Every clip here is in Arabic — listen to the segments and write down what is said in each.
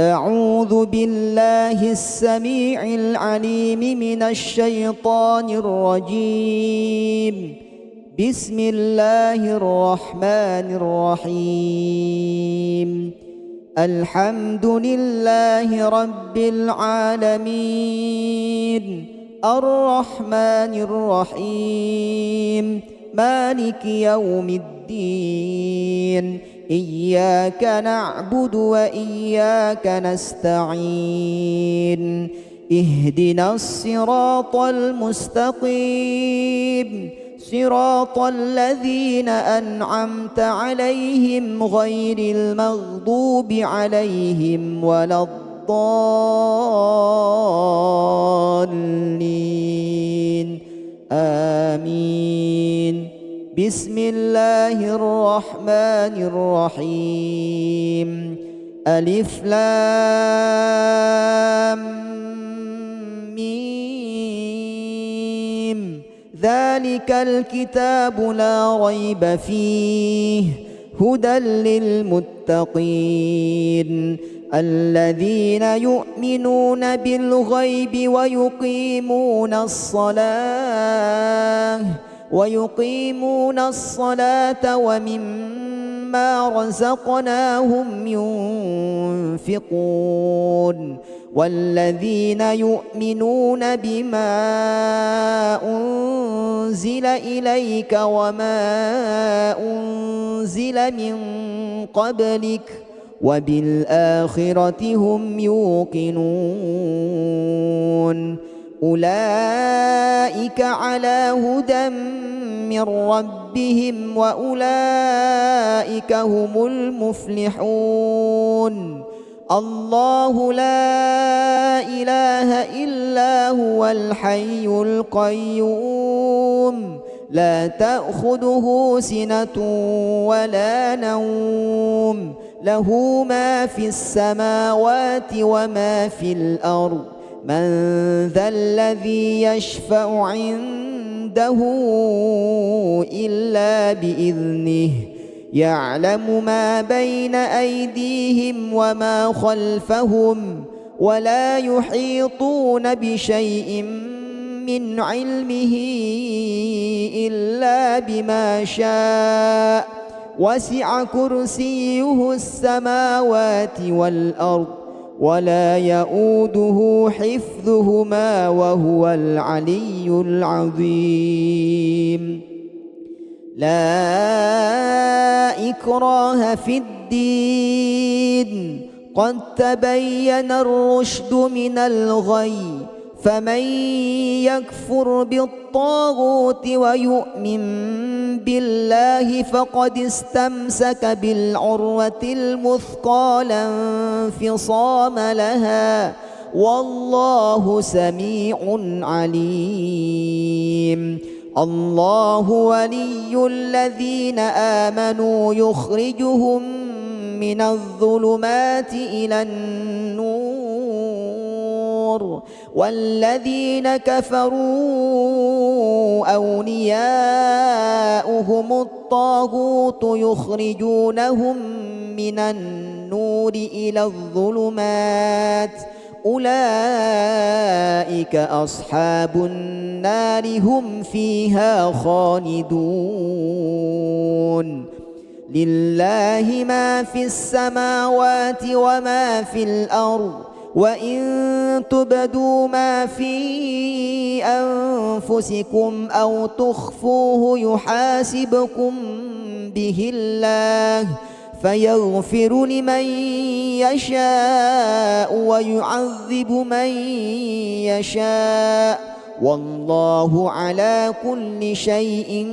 أعوذ بالله السميع العليم من الشيطان الرجيم. بسم الله الرحمن الرحيم. الحمد لله رب العالمين، الرحمن الرحيم، مالك يوم الدين. إياك نعبد وإياك نستعين. اهدنا الصراط المستقيم، صراط الذين أنعمت عليهم غير المغضوب عليهم ولا الضالين. آمين. بسم الله الرحمن الرحيم. ألف لام ميم. ذلك الكتاب لا ريب فيه هدى للمتقين الذين يؤمنون بالغيب ويقيمون الصلاة ومما رزقناهم ينفقون والذين يؤمنون بما أنزل إليك وما أنزل من قبلك وبالآخرة هم يوقنون. أولئك على هدى من ربهم وأولئك هم المفلحون. الله لا إله إلا هو الحي القيوم، لا تأخذه سنة ولا نوم، له ما في السماوات وما في الأرض. من ذا الذي يشفع عنده إلا بإذنه، يعلم ما بين أيديهم وما خلفهم ولا يحيطون بشيء من علمه إلا بما شاء. وسع كرسيه السماوات والأرض ولا يؤوده حفظهما وهو العلي العظيم. لا إكراه في الدين، قد تبين الرشد من الغي. فمن يكفر بالطاغوت ويؤمن بالله فقد استمسك بالعروة الوثقى لا انفصام لها، والله سميع عليم. الله ولي الذين آمنوا يخرجهم من الظلمات إلى النور، والذين كفروا أولياؤهم الطاغوت يخرجونهم من النور إلى الظلمات. أولئك أصحاب النار هم فيها خالدون. لله ما في السماوات وما في الأرض، وإن تبدوا ما في أنفسكم أو تخفوه يحاسبكم به الله فيغفر لمن يشاء ويعذب من يشاء، والله على كل شيء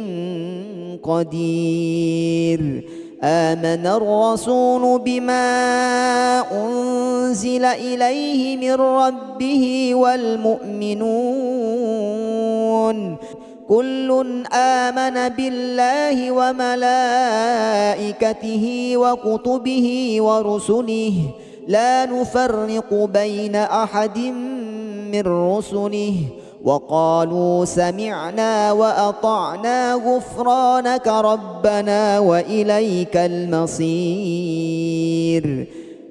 قدير. آمن الرسول بما أنزل إليه من ربه والمؤمنون كل آمن بالله وملائكته وكتبه ورسله لا نفرق بين أحد من رسله وقالوا سمعنا وأطعنا غفرانك ربنا وإليك المصير.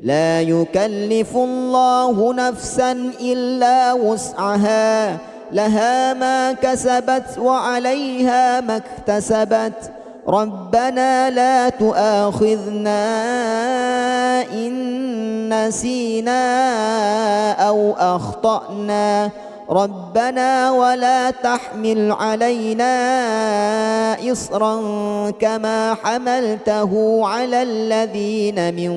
لا يكلف الله نفسا إلا وسعها لها ما كسبت وعليها ما اكتسبت ربنا لا تؤاخذنا إن نسينا أو أخطأنا ربنا ولا تحمل علينا إصرا كما حملته على الذين من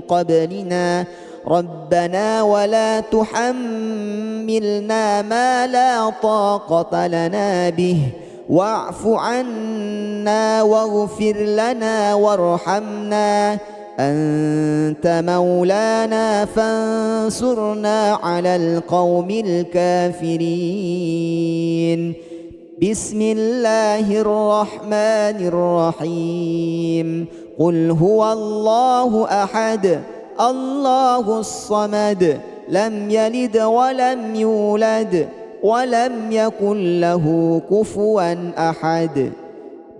قبلنا ربنا ولا تحملنا ما لا طاقة لنا به واعف عنا واغفر لنا وارحمنا أنت مولانا فانصرنا على القوم الكافرين. بسم الله الرحمن الرحيم. قل هو الله أحد الله الصمد لم يلد ولم يولد ولم يكن له كفوا أحد.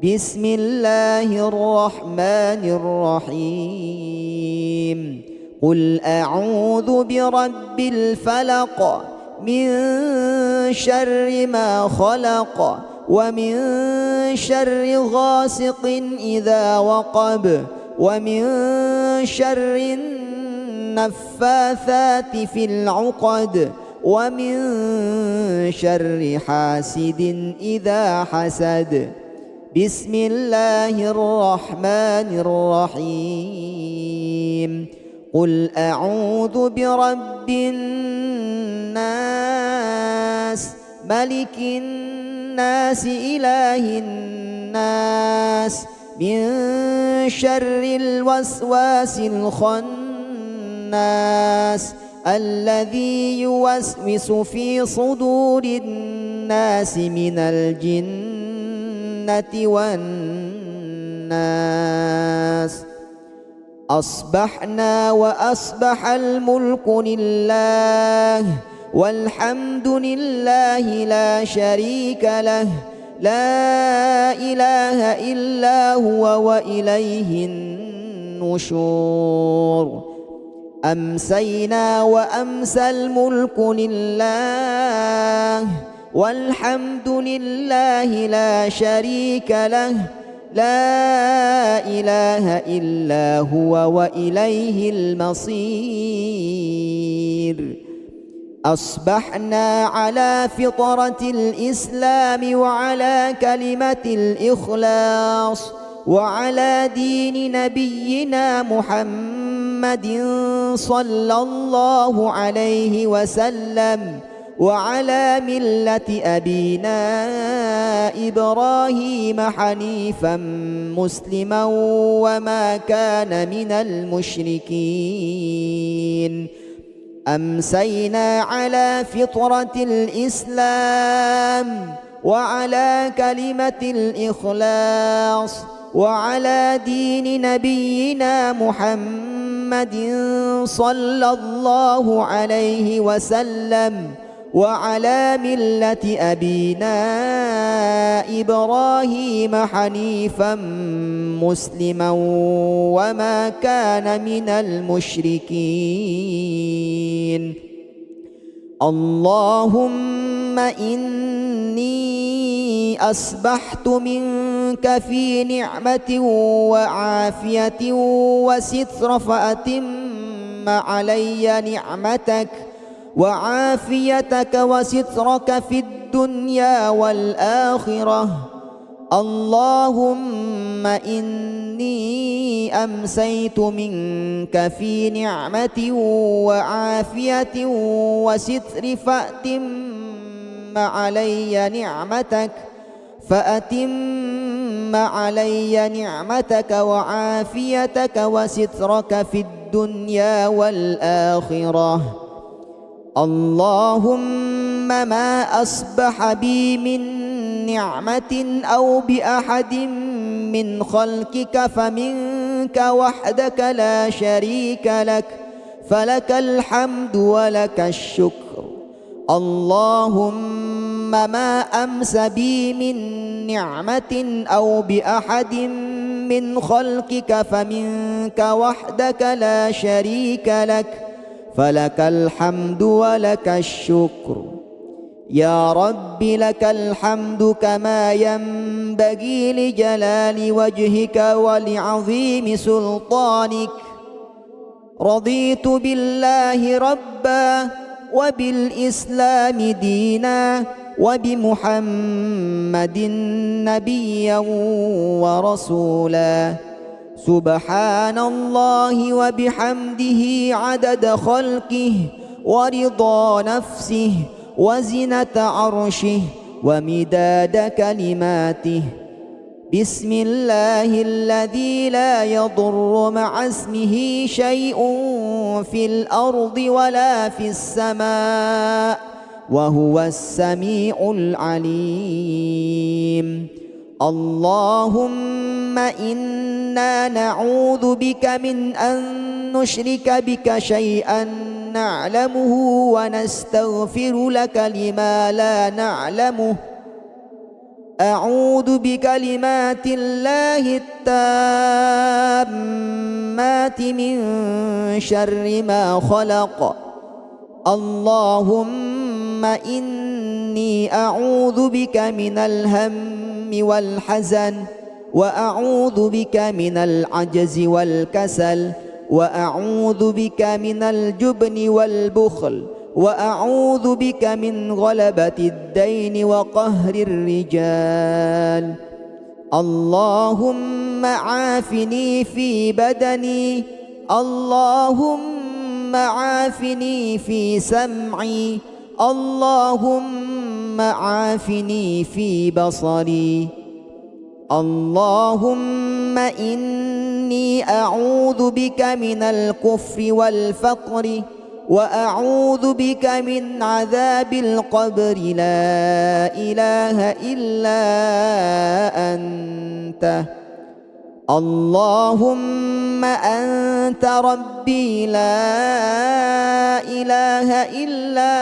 بسم الله الرحمن الرحيم. قل أعوذ برب الفلق من شر ما خلق ومن شر غاسق إذا وقب ومن شر النفاثات في العقد ومن شر حاسد إذا حسد. بسم الله الرحمن الرحيم. قل أعوذ برب الناس ملك الناس إله الناس من شر الوسواس الخناس الذي يوسوس في صدور الناس من الجنة والناس. أصبحنا وأصبح الملك لله والحمد لله لا شريك له لا إله إلا هو وإليه النشور. أمسينا وأمسى الملك لله والحمد لله لا شريك له لا إله إلا هو وإليه المصير. أصبحنا على فطرة الإسلام وعلى كلمة الإخلاص وعلى دين نبينا محمد صلى الله عليه وسلم وعلى ملة أبينا إبراهيم حنيفا مسلما وما كان من المشركين. أمسينا على فطرة الإسلام وعلى كلمة الإخلاص وعلى دين نبينا محمد صلى الله عليه وسلم وعلى ملة أبينا إبراهيم حنيفا مسلما وما كان من المشركين. اللهم إني أصبحت منك في نعمة وعافية وستر فأتم علي نعمتك وعافيتك وسترك في الدنيا والآخرة. اللهم إني أمسيت منك في نعمة وعافية وستر فأتم علي نعمتك وعافيتك وسترك في الدنيا والآخرة. اللهم ما أصبح بي من نعمة أو بأحد من خلقك فمنك وحدك لا شريك لك فلك الحمد ولك الشكر. اللهم ما أمس بي من نعمة أو بأحد من خلقك فمنك وحدك لا شريك لك، فلك الحمد ولك الشكر. يا رب لك الحمد كما ينبغي لجلال وجهك ولعظيم سلطانك. رضيت بالله ربا وبالإسلام دينا وبمحمد نبيا ورسولا. سبحان الله وبحمده عدد خلقه ورضا نفسه وزنة عرشه ومداد كلماته. بسم الله الذي لا يضر مع اسمه شيء في الأرض ولا في السماء وهو السميع العليم. اللهم إنا نعوذ بك من أن نشرك بك شيئا نعلمه ونستغفر لك لما لا نعلمه. أعوذ بكلمات الله التامات من شر ما خلق. اللهم إني أعوذ بك من الهم والحزن، وأعوذ بك من العجز والكسل، وأعوذ بك من الجبن والبخل، وأعوذ بك من غلبة الدين وقهر الرجال. اللهم عافني في بدني، اللهم عافني في سمعي، اللهم عافني في بصري. اللهم إني أعوذ بك من الكفر والفقر، وأعوذ بك من عذاب القبر. لا إله إلا أنت. اللهم أنت ربي لا إله إلا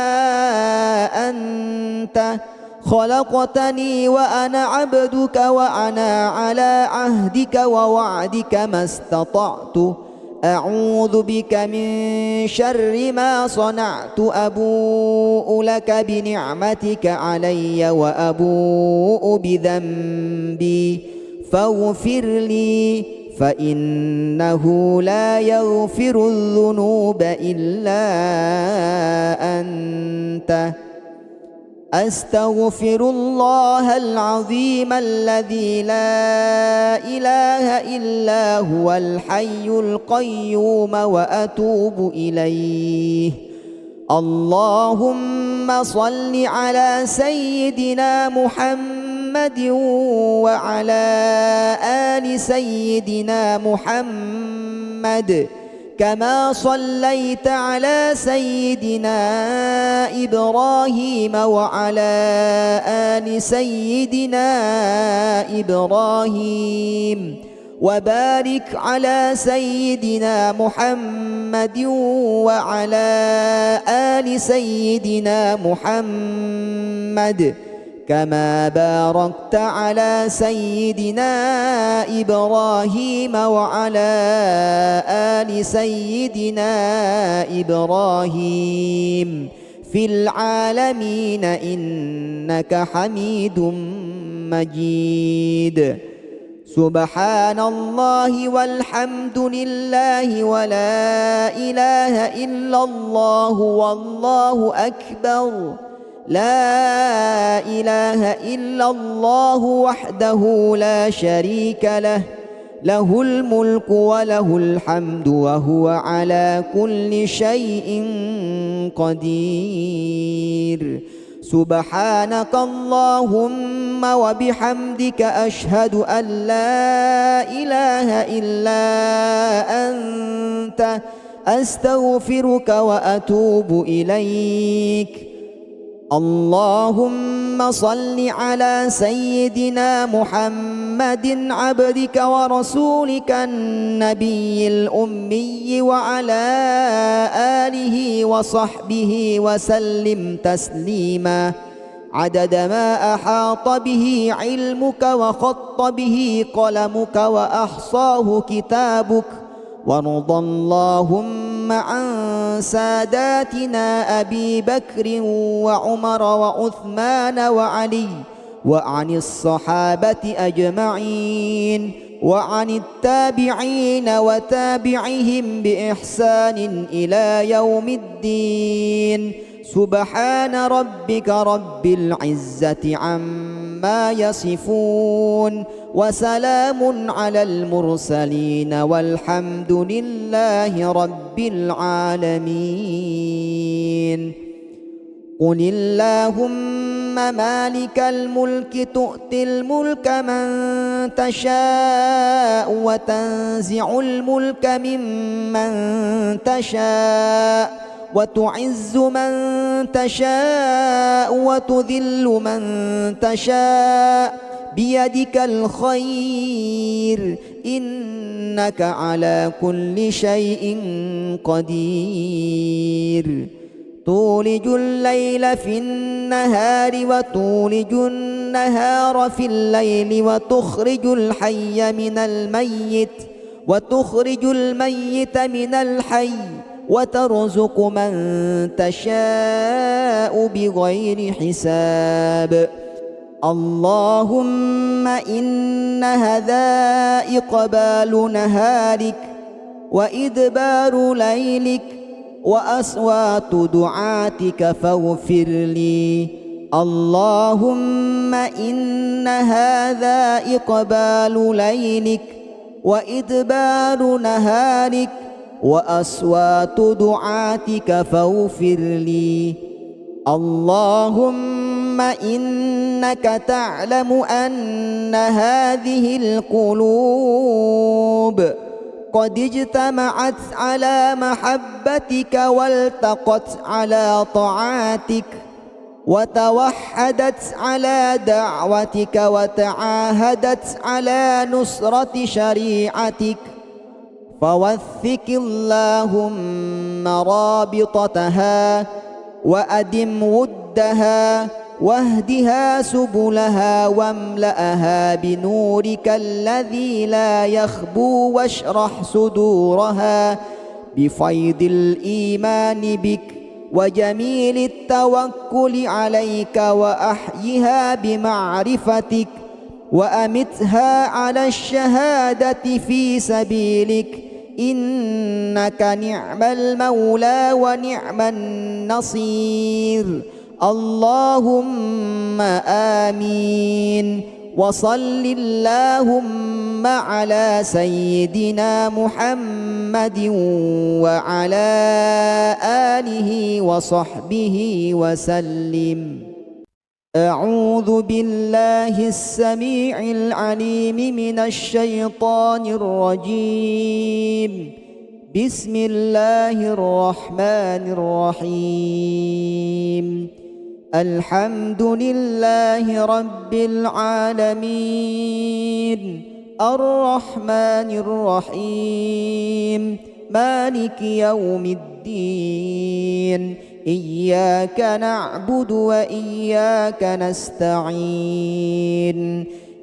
أنت. خلقتني وأنا عبدك، وأنا على عهدك ووعدك ما استطعت. أعوذ بك من شر ما صنعت. أبوء لك بنعمتك علي وأبوء بذنبي فاغفر لي، فإنه لا يغفر الذنوب إلا أنت. أستغفر الله العظيم الذي لا إله إلا هو الحي القيوم وأتوب إليه. اللهم صل على سيدنا محمد وعلى آل سيدنا محمد كما صليت على سيدنا إبراهيم وعلى آل سيدنا إبراهيم، وبارك على سيدنا محمد وعلى آل سيدنا محمد كما باركت على سيدنا إبراهيم وعلى آل سيدنا إبراهيم في العالمين إنك حميد مجيد. سبحان الله والحمد لله ولا إله إلا الله والله أكبر. لا إله إلا الله وحده لا شريك له، له الملك وله الحمد وهو على كل شيء قدير. سبحانك اللهم وبحمدك أشهد أن لا إله إلا أنت، أستغفرك وأتوب إليك. اللهم صل على سيدنا محمد عبدك ورسولك النبي الأمي وعلى آله وصحبه وسلم تسليما. عدد ما أحاط به علمك وخط به قلمك وأحصاه كتابك. وارض اللهم عن ساداتنا أبي بكر وعمر وعثمان وعلي، وعن الصحابة أجمعين، وعن التابعين وتابعهم بإحسان إلى يوم الدين. سبحان ربك رب العزة عما يصفون، وسلام على المرسلين، والحمد لله رب العالمين. قل اللهم مالك الملك تؤتي الملك من تشاء، وتنزع الملك ممن تشاء، وتعز من تشاء، وتذل من تشاء، بيدك الخير، إنك على كل شيء قدير. تولج الليل في النهار وتولج النهار في الليل، وتخرج الحي من الميت وتخرج الميت من الحي، وترزق من تشاء بغير حساب. اللهم إنها ذا إقبال نهارك وإدبار ليلك وأصوات دعاتك فاغفر لي. اللهم إن هذا إقبال ليلك وإدبار نهارك وأصوات دعاتك فاغفر لي. اللهم إنك تعلم أن هذه القلوب قد اجتمعت على محبتك والتقت على طاعتك، وتوحدت على دعوتك، وتعاهدت على نصرة شريعتك، فوثق اللهم رابطتها، وأدم ودها، واهدها سبلها، واملأها بنورك الذي لا يخبو، واشرح صدورها بفيض الإيمان بك وجميل التوكل عليك، وأحيها بمعرفتك، وأمتها على الشهادة في سبيلك، إنك نعم المولى ونعم النصير. اللهم آمين. وصل اللهم على سيدنا محمد وعلى آله وصحبه وسلم. أعوذ بالله السميع العليم من الشيطان الرجيم. بسم الله الرحمن الرحيم. الحمد لله رب العالمين، الرحمن الرحيم، مالك يوم الدين. إياك نعبد وإياك نستعين.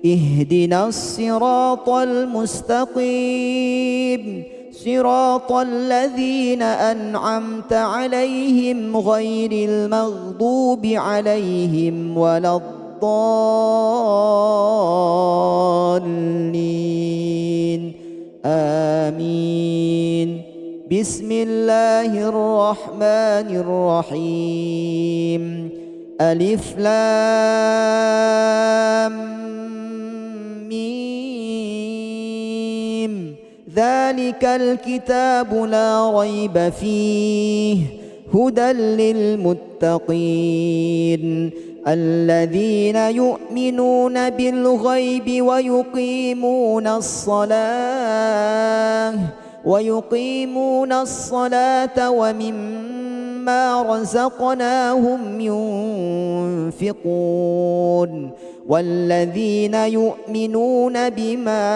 اهدنا الصراط المستقيم، صراط الذين أنعمت عليهم غير المغضوب عليهم ولا الضالين. آمين. بسم الله الرحمن الرحيم. ألف لام ميم. ذلك الكتاب لا ريب فيه، هدى للمتقين الذين يؤمنون بالغيب ويقيمون الصلاة ومما رزقناهم ينفقون، والذين يؤمنون بما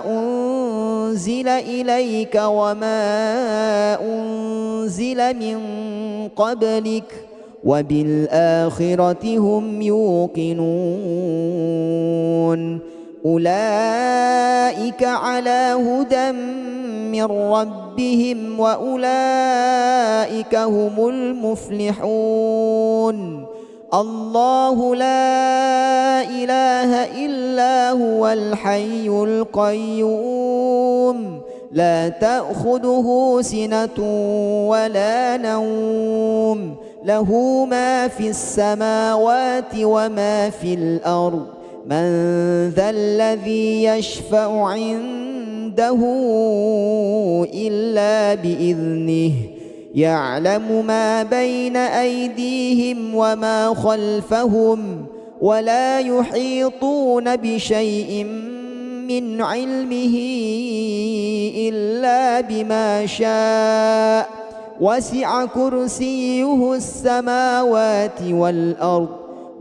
أنزل إليك وما أنزل من قبلك وبالآخرة هم يوقنون أولئك على هدى من ربهم وأولئك هم المفلحون الله لا إله إلا هو الحي القيوم لا تأخذه سنة ولا نوم له ما في السماوات وما في الأرض من ذا الذي يشفع عنده إلا بإذنه يعلم ما بين أيديهم وما خلفهم ولا يحيطون بشيء من علمه إلا بما شاء وسع كرسيه السماوات والأرض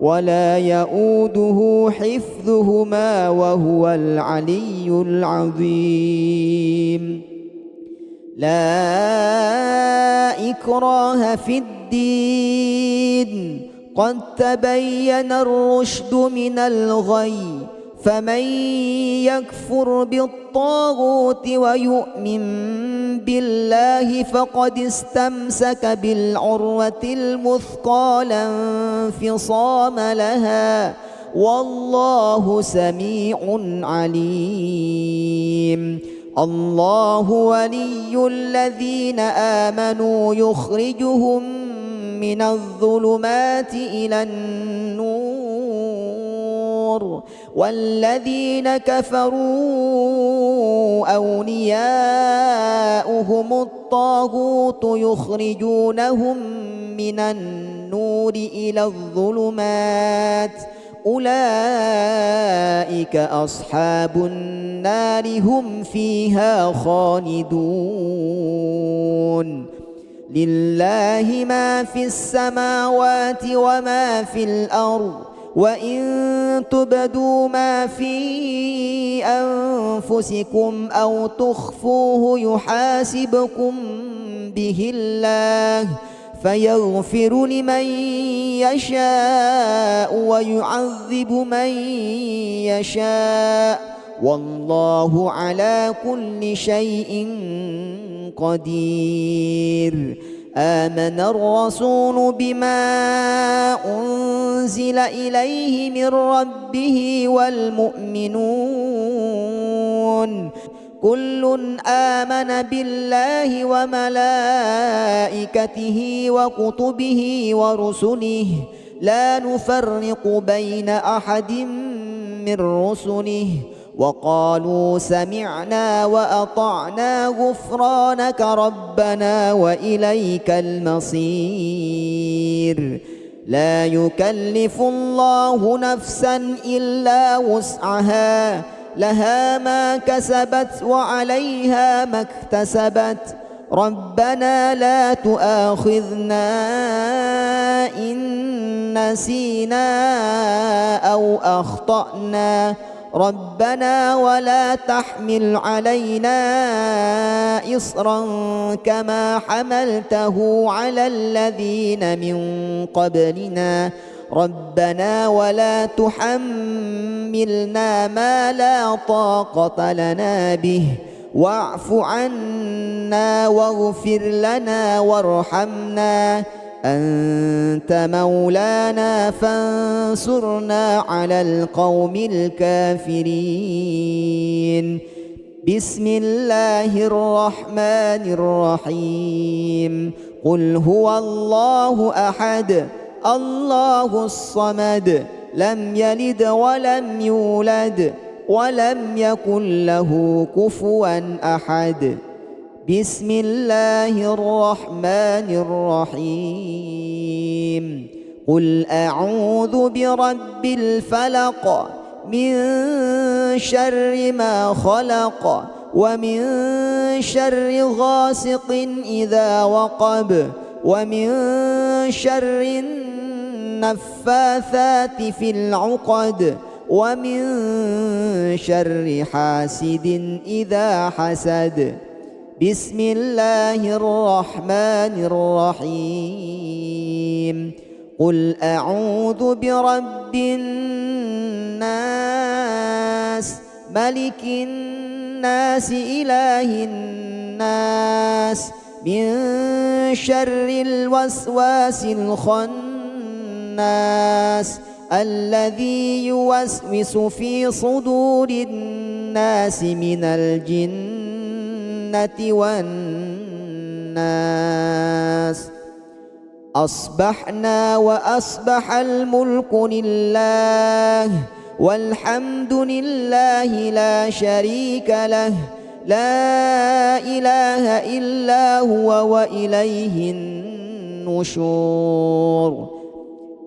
ولا يؤوده حفظهما وهو العلي العظيم لا إكراه في الدين قد تبين الرشد من الغي فمن يكفر بالطاغوت ويؤمن بالله فقد استمسك بالعروة الوثقى لا انفصام لها والله سميع عليم الله ولي الذين آمنوا يخرجهم من الظلمات إلى النور والذين كفروا أولياؤهم الطاغوت يخرجونهم من النور إلى الظلمات أولئك أصحاب النار هم فيها خالدون لله ما في السماوات وما في الأرض وإن تبدوا ما في أنفسكم أو تخفوه يحاسبكم به الله فيغفر لمن يشاء ويعذب من يشاء والله على كل شيء قدير آمن الرسول بما أنزل إليه من ربه والمؤمنون كل آمن بالله وملائكته وكتبه ورسله لا نفرق بين أحد من رسله وقالوا سمعنا وأطعنا غفرانك ربنا وإليك المصير لا يكلف الله نفسا إلا وسعها لها ما كسبت وعليها ما اكتسبت ربنا لا تؤاخذنا إن نسينا أو أخطأنا ربنا ولا تحمل علينا إصرا كما حملته على الذين من قبلنا ربنا ولا تحملنا ما لا طاقة لنا به واعف عنا واغفر لنا وارحمنا أنت مولانا فانصرنا على القوم الكافرين بسم الله الرحمن الرحيم قل هو الله أحد الله الصمد لم يلد ولم يولد ولم يكن له كفوا أحد بسم الله الرحمن الرحيم قل أعوذ برب الفلق من شر ما خلق ومن شر غاسق إذا وقب ومن شر النفاثات في العقد ومن شر حاسد إذا حسد بسم الله الرحمن الرحيم قل أعوذ برب الناس ملك الناس إله الناس من شر الوسواس الخناس الذي يوسوس في صدور الناس من الجنة والناس. أصبحنا وأصبح الملك لله والحمد لله لا شريك له لا إله إلا هو وإليه النشور.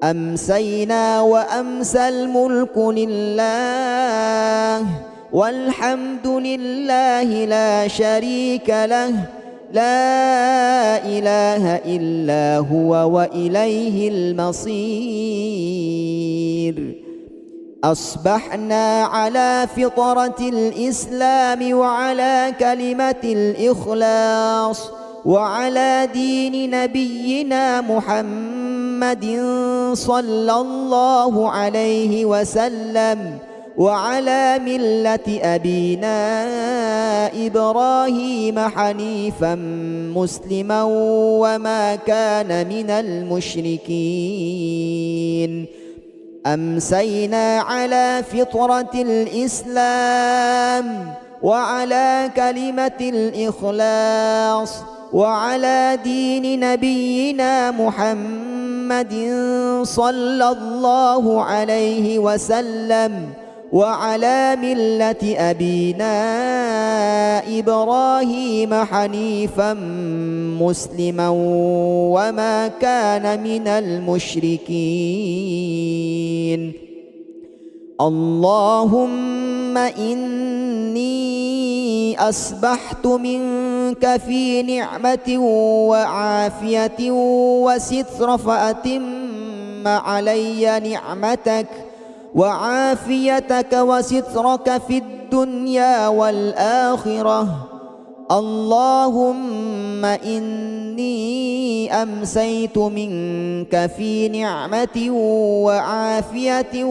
أمسينا وأمسى الملك لله والحمد لله لا شريك له لا إله إلا هو وإليه المصير. أصبحنا على فطرة الإسلام وعلى كلمة الإخلاص وعلى دين نبينا محمد صلى الله عليه وسلم وعلى ملة أبينا إبراهيم حنيفا مسلما وما كان من المشركين. أمسينا على فطرة الإسلام وعلى كلمة الإخلاص وعلى دين نبينا محمد صلى الله عليه وسلم وعلى ملة أبينا إبراهيم حنيفا مسلما وما كان من المشركين. اللهم إني أصبحت منك في نعمة وعافية وستر فأتم علي نعمتك وعافيتك وسترك في الدنيا والآخرة. اللهم إني أمسيت منك في نعمة وعافية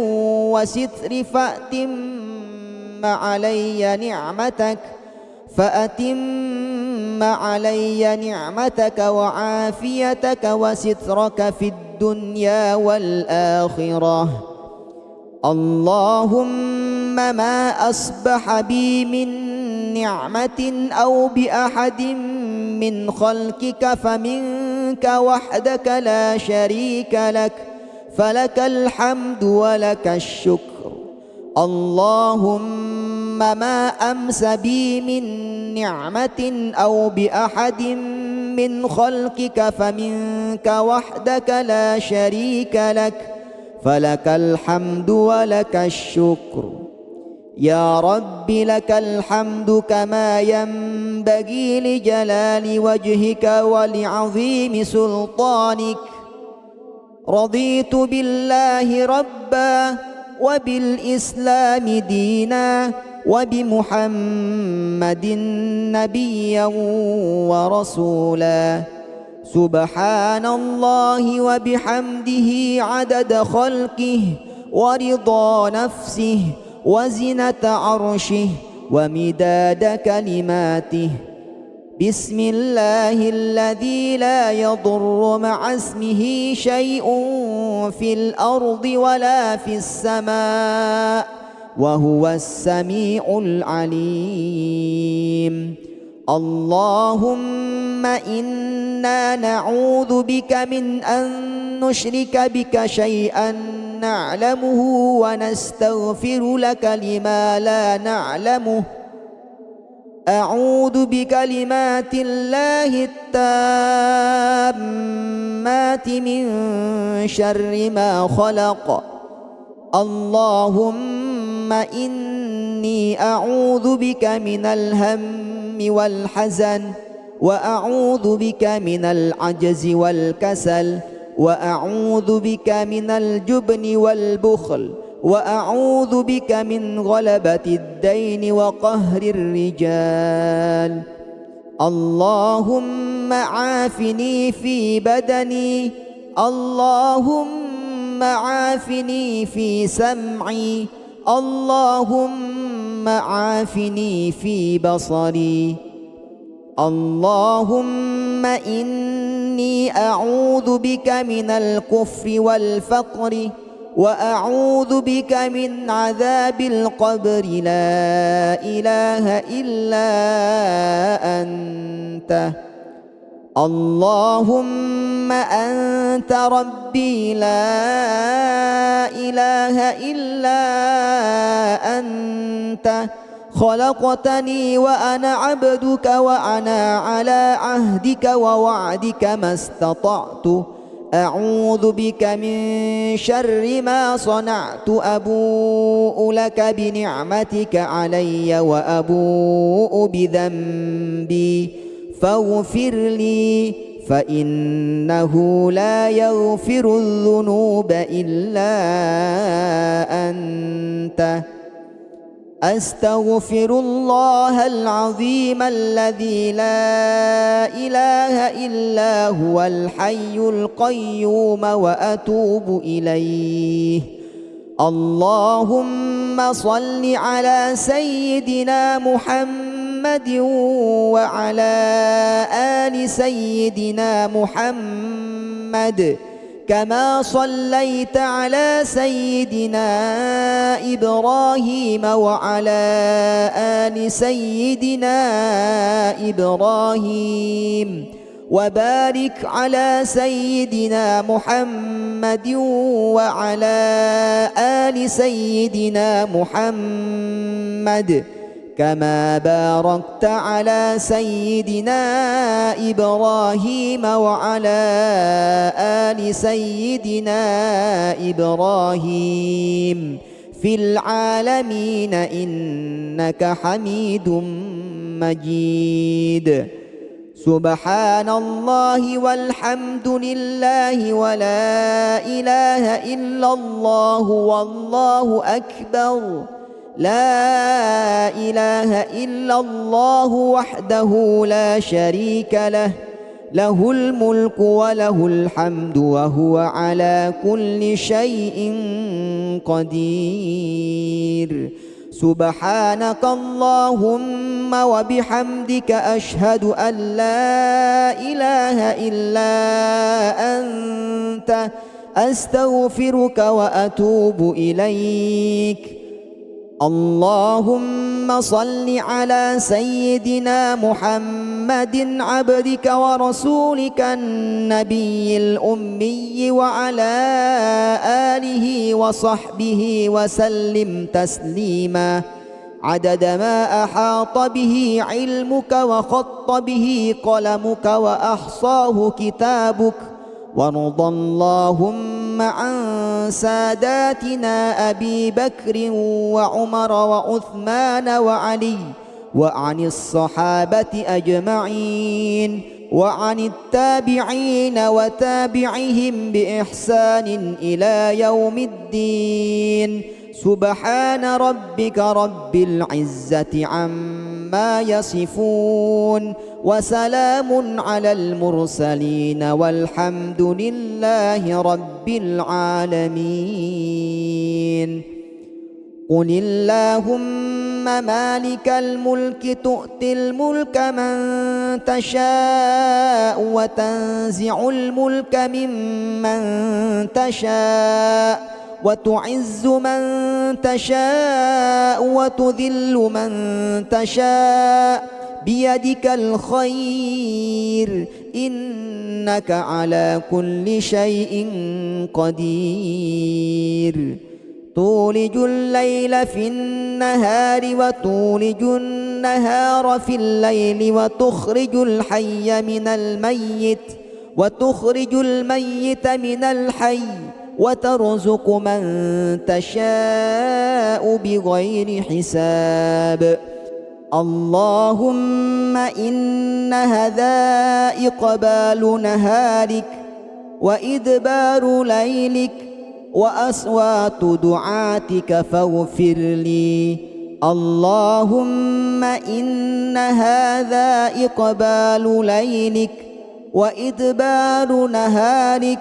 وستر فأتم علي نعمتك وعافيتك وسترك في الدنيا والآخرة. اللهم ما أصبح بي من نعمة أو بأحد من خلقك فمنك وحدك لا شريك لك فلك الحمد ولك الشكر. اللهم ما أمس بي من نعمة أو بأحد من خلقك فمنك وحدك لا شريك لك فلك الحمد ولك الشكر. يا رب لك الحمد كما ينبغي لجلال وجهك ولعظيم سلطانك. رضيت بالله ربا وبالإسلام دينا وبمحمد نبيا ورسولا. سبحان الله وبحمده عدد خلقه ورضا نفسه وزنة عرشه ومداد كلماته. بسم الله الذي لا يضر مع اسمه شيء في الأرض ولا في السماء وهو السميع العليم. اللهم إنا نعوذ بك من أن نشرك بك شيئا نعلمه ونستغفر لك لما لا نعلمه. أعوذ بكلمات الله التامات من شر ما خلق. اللهم إني أعوذ بك من الهم والحزن وأعوذ بك من العجز والكسل وأعوذ بك من الجبن والبخل وأعوذ بك من غلبة الدين وقهر الرجال. اللهم عافني في بدني اللهم عافني في سمعي، اللهم عافني في بصري. اللهم إني أعوذ بك من الكفر والفقر، وأعوذ بك من عذاب القبر، لا إله إلا أنت. اللهم أنت ربي لا إله إلا أنت، خلقتني وأنا عبدك، وأنا على عهدك ووعدك ما استطعت. أعوذ بك من شر ما صنعت، أبوء لك بنعمتك علي وأبوء بذنبي، فاغفر لي، فإنه لا يغفر الذنوب إلا أنت. أستغفر الله العظيم الذي لا إله إلا هو الحي القيوم، وأتوب إليه. اللهم صل على سيدنا محمد وعلى آل سيدنا محمد، كما صليت على سيدنا إبراهيم وعلى آل سيدنا إبراهيم، وبارك على سيدنا محمد وعلى آل سيدنا محمد، كما باركت على سيدنا إبراهيم وعلى آل سيدنا إبراهيم في العالمين إنك حميد مجيد. سبحان الله والحمد لله ولا إله إلا الله والله أكبر. لا إله إلا الله وحده لا شريك له، له الملك وله الحمد وهو على كل شيء قدير. سبحانك اللهم وبحمدك، أشهد أن لا إله إلا أنت، أستغفرك وأتوب إليك. اللهم صل على سيدنا محمد عبدك ورسولك النبي الأمي، وعلى آله وصحبه وسلم تسليما، عدد ما أحاط به علمك وخط به قلمك وأحصاه كتابك. وارض اللهم عن ساداتنا أبي بكر وعمر وعثمان وعلي، وعن الصحابة أجمعين، وعن التابعين وتابعهم بإحسان إلى يوم الدين. سبحان ربك رب العزة عما يصفون، وسلام على المرسلين، والحمد لله رب العالمين. قل اللهم مالك الملك تؤتي الملك من تشاء، وتنزع الملك ممن تشاء، وتعز من تشاء، وتذل من تشاء، بيدك الخير، إنك على كل شيء قدير. تولج الليل في النهار، وتولج النهار في الليل، وتخرج الحي من الميت، وتخرج الميت من الحي، وترزق من تشاء بغير حساب. اللهم إنها إقبال نهارك وإدبار ليلك وأصوات دعاتك، فاغفر لي. اللهم إن هذا إقبال ليلك وإدبار نهارك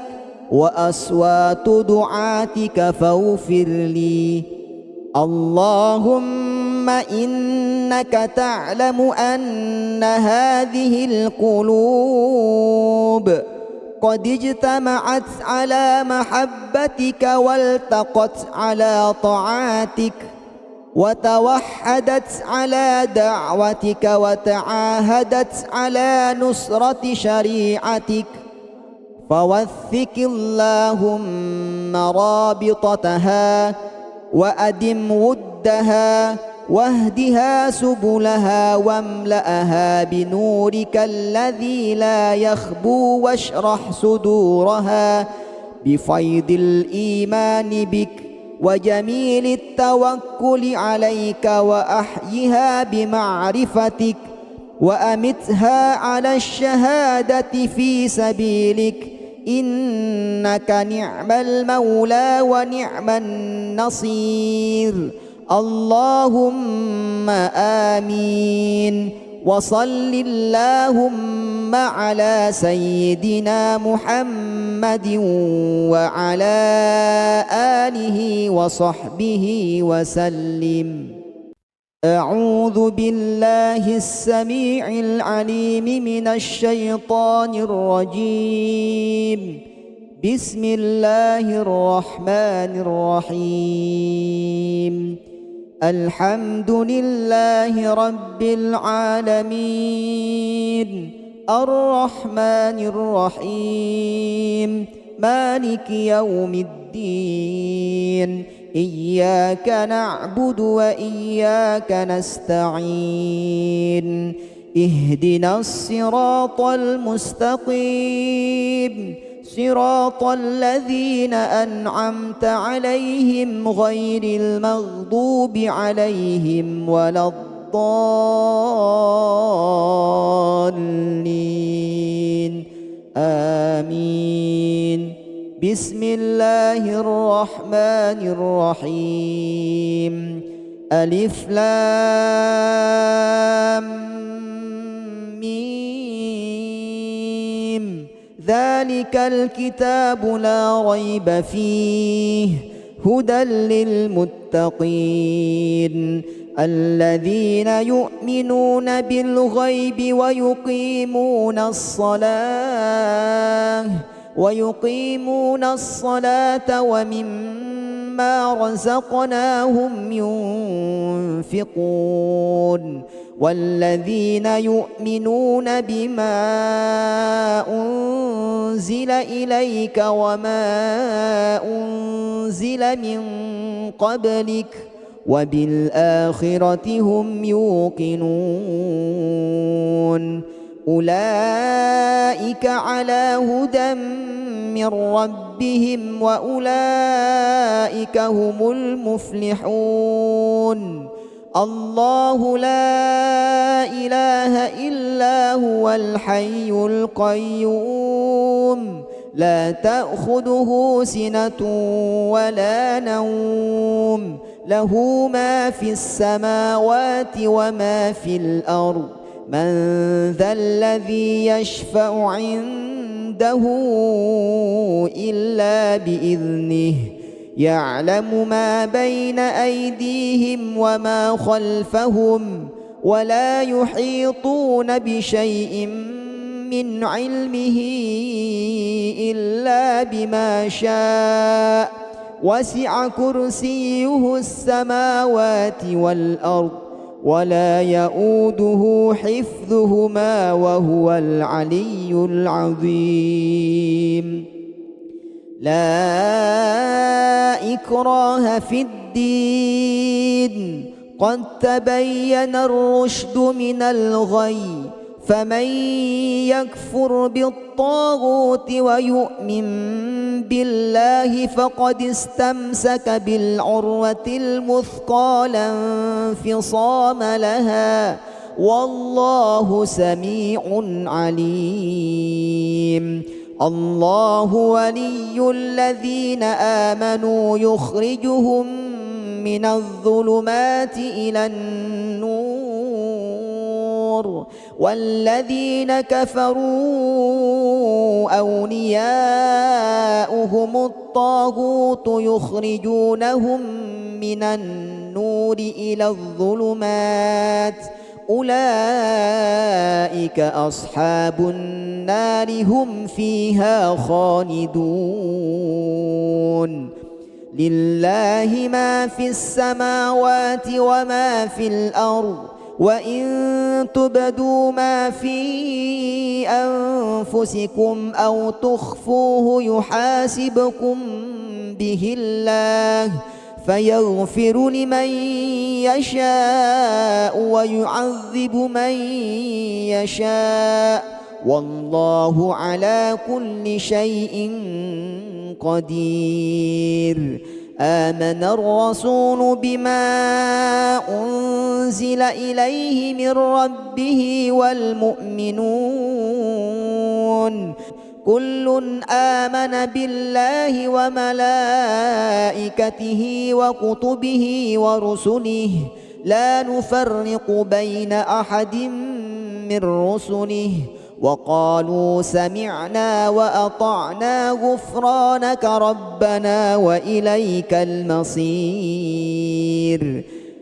وأصوات دعاتك فاغفر لي. اللهم إنك تعلم أن هذه القلوب قد اجتمعت على محبتك والتقت على طاعتك وتوحدت على دعوتك وتعاهدت على نصرة شريعتك، فوثق اللهم رابطتها وأدم ودها واهدها سبلها واملأها بنورك الذي لا يخبو، واشرح صدورها بفيض الإيمان بك وجميل التوكل عليك، وأحيها بمعرفتك وأمتها على الشهادة في سبيلك، إنك نعم المولى ونعم النصير. اللهم آمين. وصل اللهم على سيدنا محمد وعلى آله وصحبه وسلم. أعوذ بالله السميع العليم من الشيطان الرجيم. بسم الله الرحمن الرحيم. الحمد لله رب العالمين، الرحمن الرحيم، مالك يوم الدين، إياك نعبد وإياك نستعين، اهدنا الصراط المستقيم، صراط الذين أنعمت عليهم غير المغضوب عليهم ولا الضالين. آمين. بسم الله الرحمن الرحيم. ألف لام ميم. ذلك الكتاب لا ريب فيه هدى للمتقين الذين يؤمنون بالغيب ويقيمون الصلاة ومما رزقناهم ينفقون، والذين يؤمنون بما أنزل إليك وما أنزل من قبلك وبالآخرة هم يوقنون. أولئك على هدى من ربهم وأولئك هم المفلحون. الله لا إله إلا هو الحي القيوم، لا تأخذه سنة ولا نوم، له ما في السماوات وما في الأرض. من ذا الذي يشفع عنده إلا بإذنه، يعلم ما بين أيديهم وما خلفهم، ولا يحيطون بشيء من علمه إلا بما شاء، وسع كرسيه السماوات والأرض ولا يؤوده حفظهما وهو العلي العظيم. لا إكراه في الدين، قد تبين الرشد من الغي، فمن يكفر بالطاغوت ويؤمن بالله فقد استمسك بالعروة الوثقى لا انفصام لها، والله سميع عليم. الله ولي الذين آمنوا يخرجهم من الظلمات إلى النور، نور والذين كفروا أولياؤهم الطاغوت يخرجونهم من النور إلى الظلمات أولئك أصحاب النار هم فيها خالدون لله ما في السماوات وما في الأرض وإن تبدوا ما في أنفسكم أو تخفوه يحاسبكم به الله فيغفر لمن يشاء ويعذب من يشاء والله على كل شيء قدير. آمن الرسول بما أنزل إليه من ربه والمؤمنون كل آمن بالله وملائكته وكتبه ورسله لا نفرق بين أحد من رسله وقالوا سمعنا وأطعنا غفرانك ربنا وإليك المصير.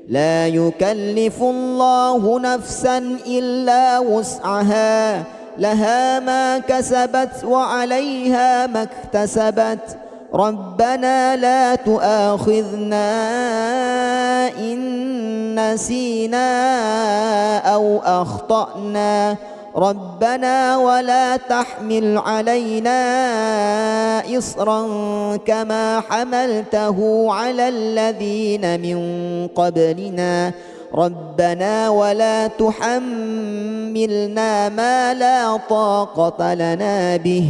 لا يكلف الله نفسا إلا وسعها لها ما كسبت وعليها ما اكتسبت ربنا لا تؤاخذنا إن نسينا أو أخطأنا ربنا ولا تحمل علينا إصرا كما حملته على الذين من قبلنا ربنا ولا تحملنا ما لا طاقة لنا به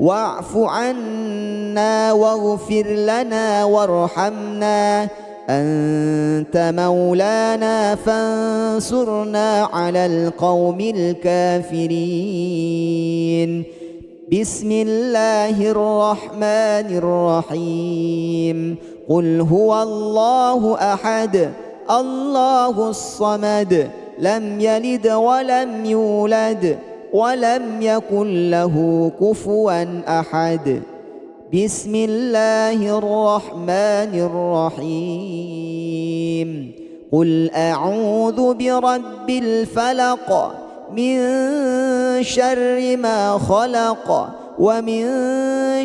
واعف عنا واغفر لنا وارحمنا أنت مولانا فانصرنا على القوم الكافرين. بسم الله الرحمن الرحيم. قل هو الله أحد الله الصمد لم يلد ولم يولد ولم يكن له كفوا أحد. بسم الله الرحمن الرحيم. قل أعوذ برب الفلق من شر ما خلق ومن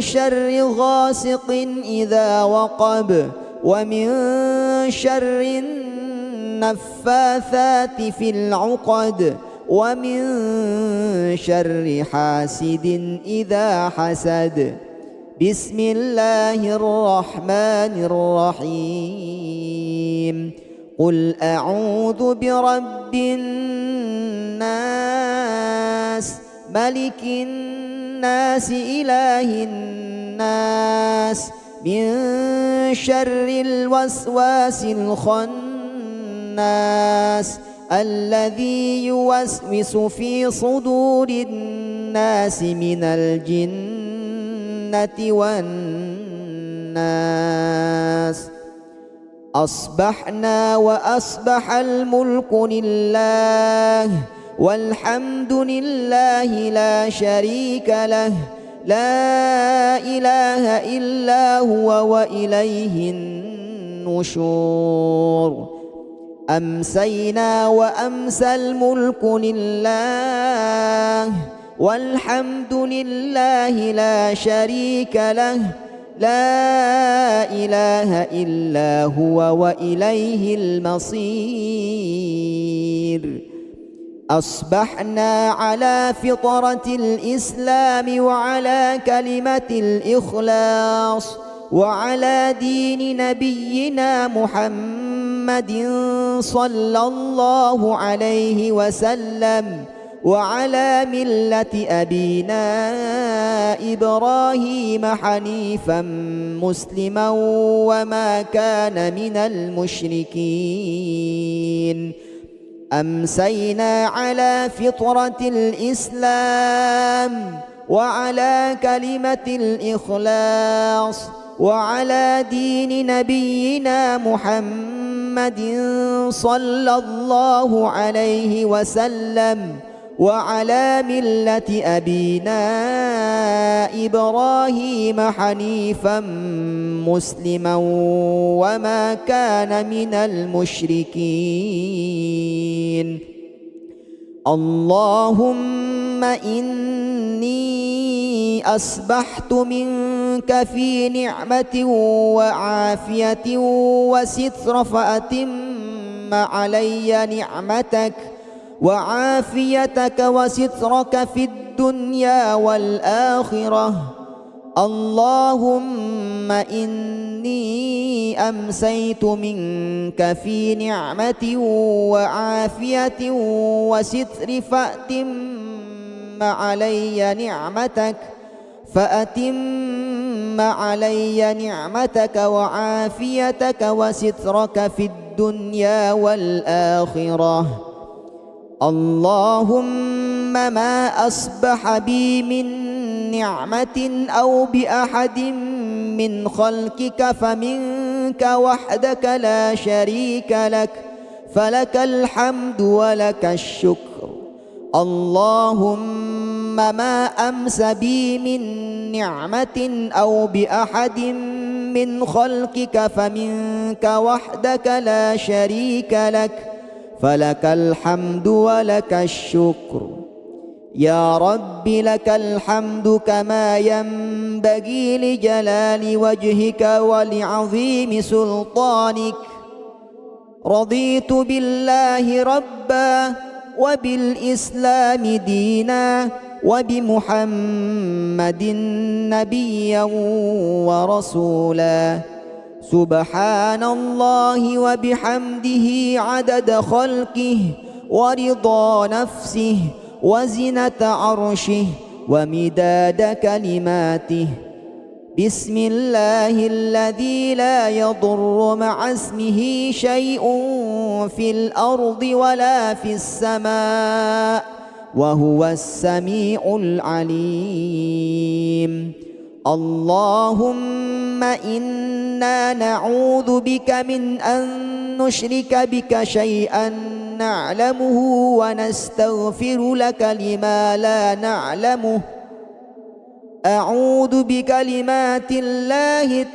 شر غاسق إذا وقب ومن شر النفاثات في العقد ومن شر حاسد إذا حسد. بسم الله الرحمن الرحيم. قل أعوذ برب الناس ملك الناس إله الناس من شر الوسواس الخناس الذي يوسوس في صدور الناس من الجنة والناس. أصبحنا وأصبح الملك لله والحمد لله لا شريك له لا إله إلا هو وإليه النشور. أمسينا وأمسى الملك لله والحمد لله لا شريك له لا إله إلا هو وإليه المصير. أصبحنا على فطرة الإسلام وعلى كلمة الإخلاص وعلى دين نبينا محمد صلى الله عليه وسلم وعلى ملة أبينا إبراهيم حنيفا مسلما وما كان من المشركين. أمسينا على فطرة الإسلام وعلى كلمة الإخلاص وعلى دين نبينا محمد محمد صلى الله عليه وسلم وعلى ملة أبينا إبراهيم حنيفا مسلما وما كان من المشركين. اللهم إني أصبحت منك في نعمة وعافية وستر فأتم علي نعمتك وعافيتك وسترك في الدنيا والآخرة. اللهم إني أمسيت منك في نعمة وعافية وستر فأتم علي نعمتك وعافيتك وسترك في الدنيا والآخرة. اللهم ما أصبح بي من نعمة أو بأحد من خلقك فمنك وحدك لا شريك لك، فلك الحمد ولك الشكر. اللهم ما أمس بي من نعمة أو بأحد من خلقك فمنك وحدك لا شريك لك، فلك الحمد ولك الشكر. يا رب لك الحمد كما ينبغي لجلال وجهك ولعظيم سلطانك. رضيت بالله ربا وبالإسلام دينا وبمحمد نبيا ورسولا. سبحان الله وبحمده عدد خلقه ورضا نفسه وزنة عرشه ومداد كلماته. بسم الله الذي لا يضر مع اسمه شيء في الأرض ولا في السماء وهو السميع العليم. اللهم إنا نعوذ بك من أن نشرك بك شيئا نعلمه ونستغفر لك لما لا نعلمه. أعوذ بكلمات الله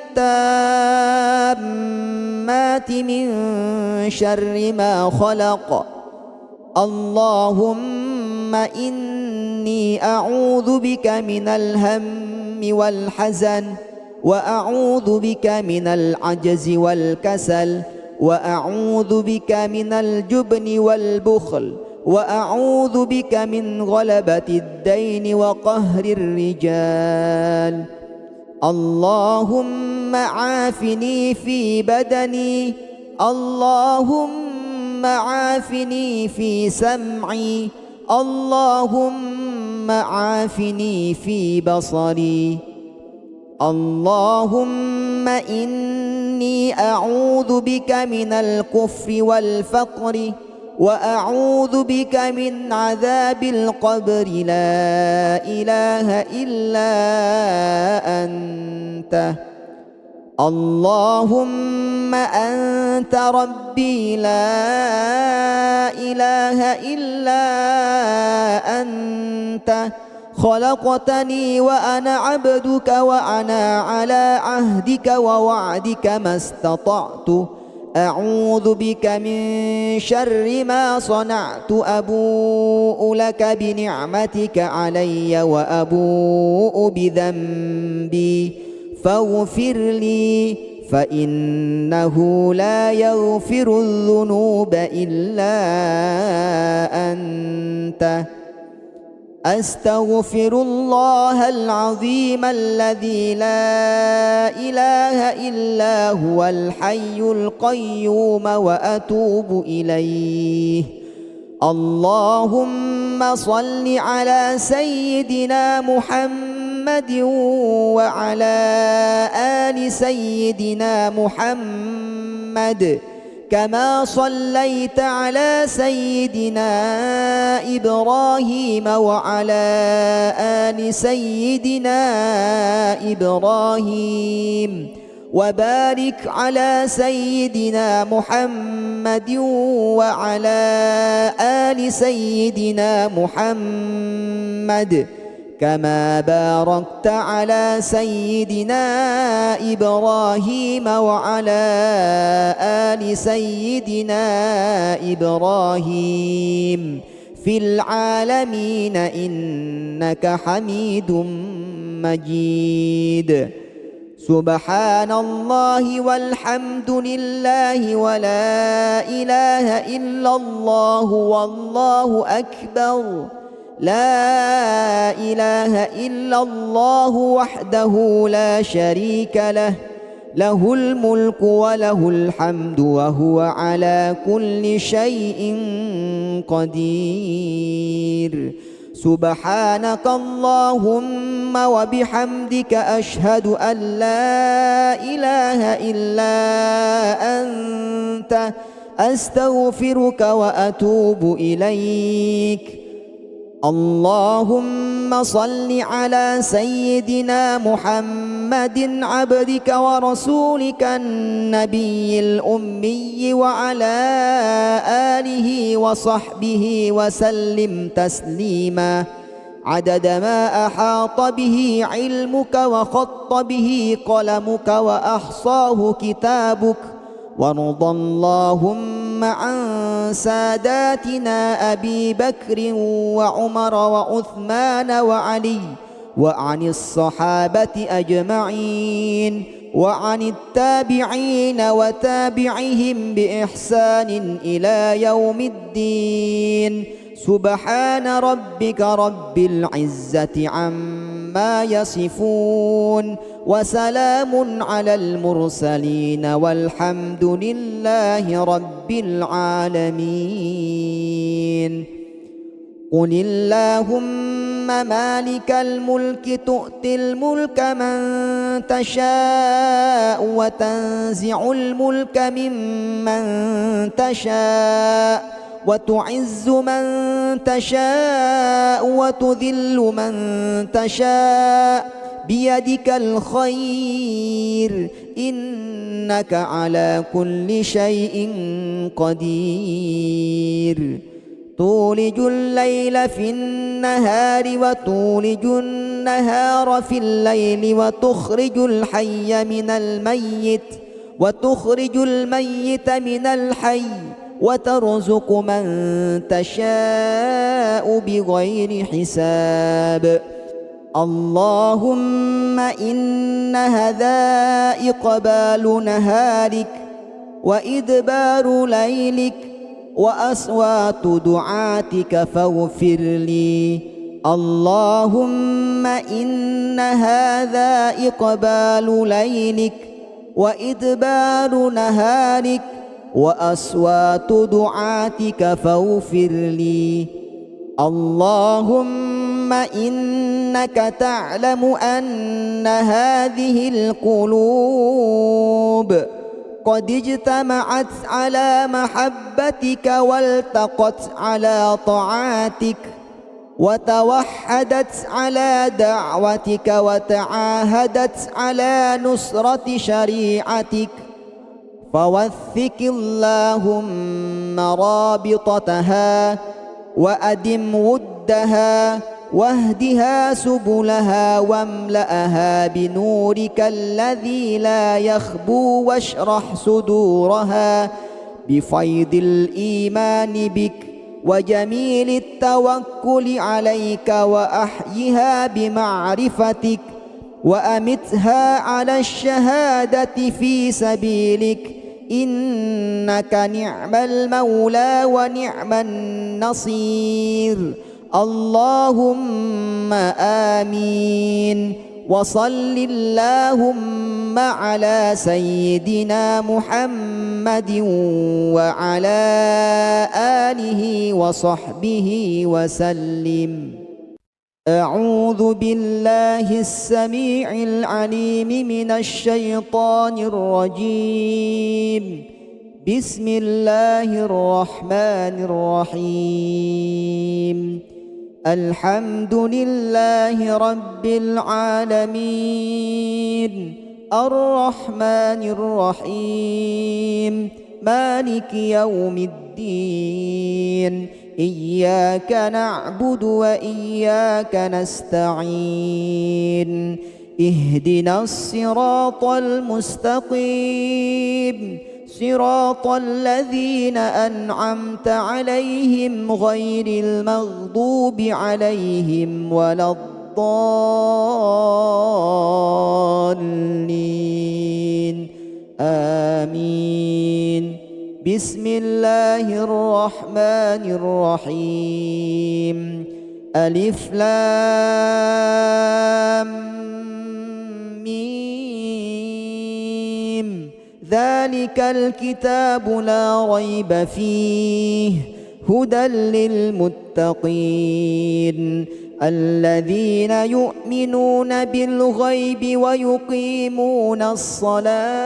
التامات من شر ما خلق. اللهم إني أعوذ بك من الهم والحزن، وأعوذ بك من العجز والكسل، وأعوذ بك من الجبن والبخل، وأعوذ بك من غلبة الدين وقهر الرجال. اللهم عافني في بدني، اللهم عافني في سمعي، اللهم عافني في بصري. اللهم إني أعوذ بك من الكفر والفقر، وأعوذ بك من عذاب القبر. لا إله إلا أنت. اللهم أنت ربي لا إله إلا أنت. خلقتني وأنا عبدك وأنا على عهدك ووعدك ما استطعت. أعوذ بك من شر ما صنعت. أبوء لك بنعمتك علي وأبوء بذنبي فاغفر لي، فإنه لا يغفر الذنوب إلا أنت. أستغفر الله العظيم الذي لا إله إلا هو الحي القيوم وأتوب إليه. اللهم صل على سيدنا محمد وعلى آل سيدنا محمد كما صليت على سيدنا إبراهيم وعلى آل سيدنا إبراهيم، وبارك على سيدنا محمد وعلى آل سيدنا محمد كما باركت على سيدنا إبراهيم وعلى آل سيدنا إبراهيم في العالمين إنك حميد مجيد. سبحان الله والحمد لله ولا إله إلا الله والله أكبر. لا إله إلا الله وحده لا شريك له، له الملك وله الحمد وهو على كل شيء قدير. سبحانك اللهم وبحمدك أشهد أن لا إله إلا أنت أستغفرك وأتوب إليك. اللهم صل على سيدنا محمد عبدك ورسولك النبي الأمي وعلى آله وصحبه وسلم تسليما عدد ما أحاط به علمك وخط به قلمك وأحصاه كتابك. وارض اللهم عن ساداتنا أبي بكر وعمر وعثمان وعلي، وعن الصحابة أجمعين، وعن التابعين وتابعهم بإحسان إلى يوم الدين. سبحان ربك رب العزة عما يصفون وسلام على المرسلين والحمد لله رب العالمين. قل اللهم مالك الملك تؤتي الملك من تشاء وتنزع الملك ممن تشاء وتعز من تشاء وتذل من تشاء بيدك الخير إنك على كل شيء قدير. تولج الليل في النهار وتولج النهار في الليل وتخرج الحي من الميت وتخرج الميت من الحي وترزق من تشاء بغير حساب. اللهم إن هذا إقبال نهارك وإدبار ليلك وأصوات دعاتك فاغفر لي. اللهم إن هذا إقبال ليلك وإدبار نهارك وأصوات دعاتك فاغفر لي. اللهم إنك تعلم أن هذه القلوب قد اجتمعت على محبتك والتقت على طاعتك وتوحدت على دعوتك وتعاهدت على نصرة شريعتك، فوثق اللهم رابطتها وأدم ودها واهدها سبلها واملأها بنورك الذي لا يخبو واشرح صدورها بفيض الإيمان بك وجميل التوكل عليك وأحيها بمعرفتك وأمتها على الشهادة في سبيلك إنك نعم المولى ونعم النصير. اللهم آمين. وصل اللهم على سيدنا محمد وعلى آله وصحبه وسلم. أعوذ بالله السميع العليم من الشيطان الرجيم. بسم الله الرحمن الرحيم. الحمد لله رب العالمين. الرحمن الرحيم مالك يوم الدين إياك نعبد وإياك نستعين اهدنا الصراط المستقيم صراط الذين أنعمت عليهم غير المغضوب عليهم ولا الضالين آمين. بسم الله الرحمن الرحيم ألف لام ميم ذلك الكتاب لا ريب فيه هدى للمتقين الذين يؤمنون بالغيب ويقيمون الصلاة